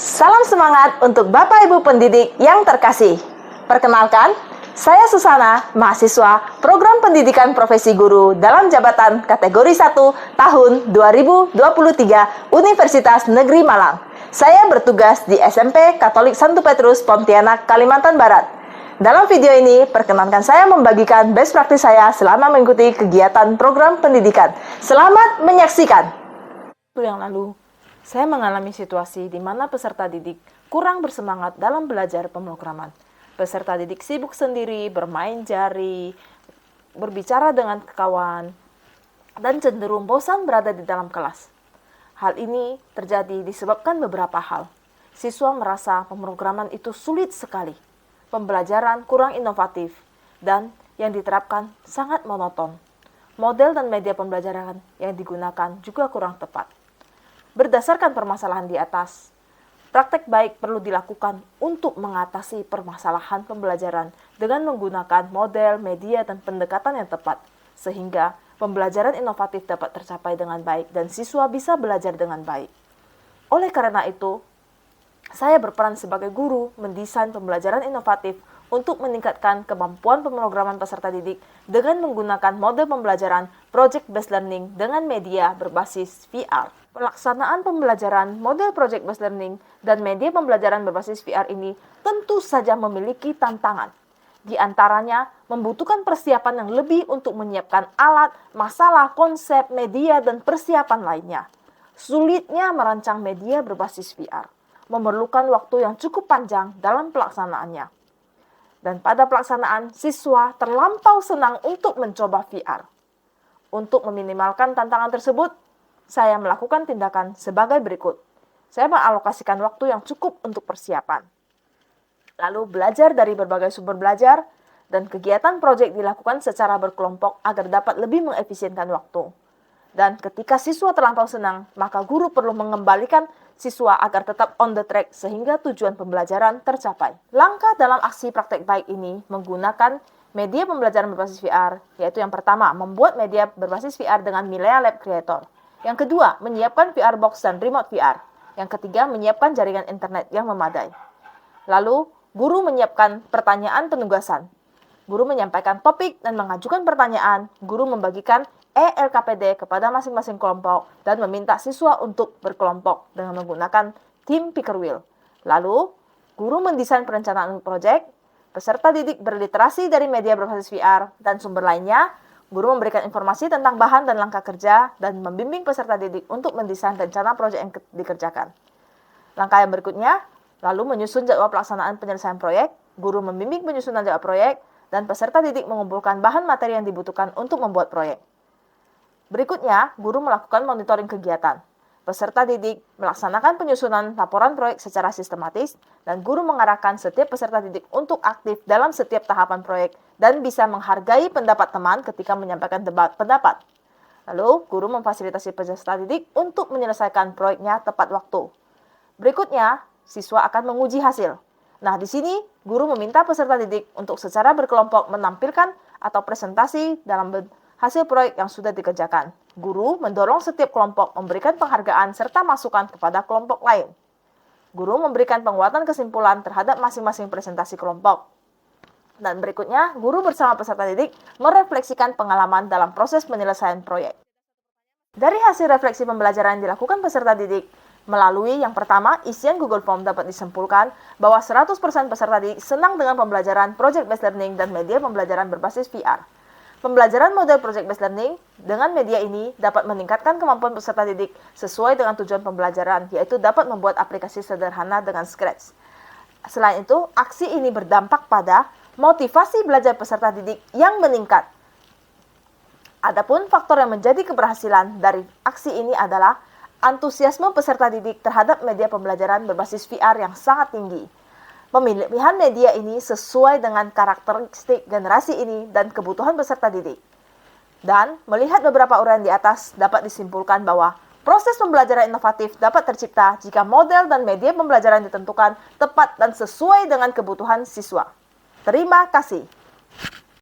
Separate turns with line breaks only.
Salam semangat untuk Bapak Ibu pendidik yang terkasih. Perkenalkan, saya Susana, mahasiswa Program Pendidikan Profesi Guru dalam jabatan kategori 1 tahun 2023 Universitas Negeri Malang. Saya bertugas di SMP Katolik Santo Petrus Pontianak, Kalimantan Barat. Dalam video ini, perkenankan saya membagikan best practice saya selama mengikuti kegiatan program pendidikan. Selamat menyaksikan. Yang lalu, saya mengalami situasi di mana peserta didik kurang bersemangat dalam belajar pemrograman. Peserta didik sibuk sendiri, bermain jari, berbicara dengan kawan, dan cenderung bosan berada di dalam kelas. Hal ini terjadi disebabkan beberapa hal. Siswa merasa pemrograman itu sulit sekali, pembelajaran kurang inovatif, dan yang diterapkan sangat monoton. Model dan media pembelajaran yang digunakan juga kurang tepat. Berdasarkan permasalahan di atas, praktek baik perlu dilakukan untuk mengatasi permasalahan pembelajaran dengan menggunakan model, media, dan pendekatan yang tepat, sehingga pembelajaran inovatif dapat tercapai dengan baik dan siswa bisa belajar dengan baik. Oleh karena itu, saya berperan sebagai guru mendesain pembelajaran inovatif untuk meningkatkan kemampuan pemrograman peserta didik dengan menggunakan model pembelajaran project-based learning dengan media berbasis VR. Pelaksanaan pembelajaran model project-based learning dan media pembelajaran berbasis VR ini tentu saja memiliki tantangan. Di antaranya, membutuhkan persiapan yang lebih untuk menyiapkan alat, masalah, konsep, media, dan persiapan lainnya. Sulitnya merancang media berbasis VR, memerlukan waktu yang cukup panjang dalam pelaksanaannya. Dan pada pelaksanaan, siswa terlampau senang untuk mencoba VR. Untuk meminimalkan tantangan tersebut, saya melakukan tindakan sebagai berikut. Saya mengalokasikan waktu yang cukup untuk persiapan. Lalu belajar dari berbagai sumber belajar, dan kegiatan proyek dilakukan secara berkelompok agar dapat lebih mengefisienkan waktu. Dan ketika siswa terlampau senang, maka guru perlu mengembalikan siswa agar tetap on the track sehingga tujuan pembelajaran tercapai. Langkah dalam aksi praktek baik ini menggunakan media pembelajaran berbasis VR, yaitu yang pertama, membuat media berbasis VR dengan Milea Lab Creator. Yang kedua, menyiapkan VR box dan remote VR. Yang ketiga, menyiapkan jaringan internet yang memadai. Lalu, guru menyiapkan pertanyaan penugasan. Guru menyampaikan topik dan mengajukan pertanyaan. Guru membagikan ELKPD kepada masing-masing kelompok dan meminta siswa untuk berkelompok dengan menggunakan tim picker wheel. Lalu, guru mendesain perencanaan proyek. Peserta didik berliterasi dari media berbasis VR dan sumber lainnya. Guru memberikan informasi tentang bahan dan langkah kerja dan membimbing peserta didik untuk mendesain rencana proyek yang dikerjakan. Langkah yang berikutnya, lalu menyusun jadwal pelaksanaan penyelesaian proyek, guru membimbing penyusunan jadwal proyek, dan peserta didik mengumpulkan bahan materi yang dibutuhkan untuk membuat proyek. Berikutnya, guru melakukan monitoring kegiatan. Peserta didik melaksanakan penyusunan laporan proyek secara sistematis, dan guru mengarahkan setiap peserta didik untuk aktif dalam setiap tahapan proyek dan bisa menghargai pendapat teman ketika menyampaikan pendapat. Lalu, guru memfasilitasi peserta didik untuk menyelesaikan proyeknya tepat waktu. Berikutnya, siswa akan menguji hasil. Nah, di sini guru meminta peserta didik untuk secara berkelompok menampilkan atau presentasi dalam hasil proyek yang sudah dikerjakan. Guru mendorong setiap kelompok memberikan penghargaan serta masukan kepada kelompok lain. Guru memberikan penguatan kesimpulan terhadap masing-masing presentasi kelompok. Dan berikutnya, guru bersama peserta didik merefleksikan pengalaman dalam proses penyelesaian proyek. Dari hasil refleksi pembelajaran yang dilakukan peserta didik, melalui yang pertama, isian Google Form dapat disimpulkan bahwa 100% peserta didik senang dengan pembelajaran project-based learning dan media pembelajaran berbasis VR. Pembelajaran model project-based learning dengan media ini dapat meningkatkan kemampuan peserta didik sesuai dengan tujuan pembelajaran, yaitu dapat membuat aplikasi sederhana dengan Scratch. Selain itu, aksi ini berdampak pada motivasi belajar peserta didik yang meningkat. Adapun faktor yang menjadi keberhasilan dari aksi ini adalah antusiasme peserta didik terhadap media pembelajaran berbasis VR yang sangat tinggi. Pemilihan media ini sesuai dengan karakteristik generasi ini dan kebutuhan peserta didik. Dan melihat beberapa uraian di atas dapat disimpulkan bahwa proses pembelajaran inovatif dapat tercipta jika model dan media pembelajaran ditentukan tepat dan sesuai dengan kebutuhan siswa. Terima kasih.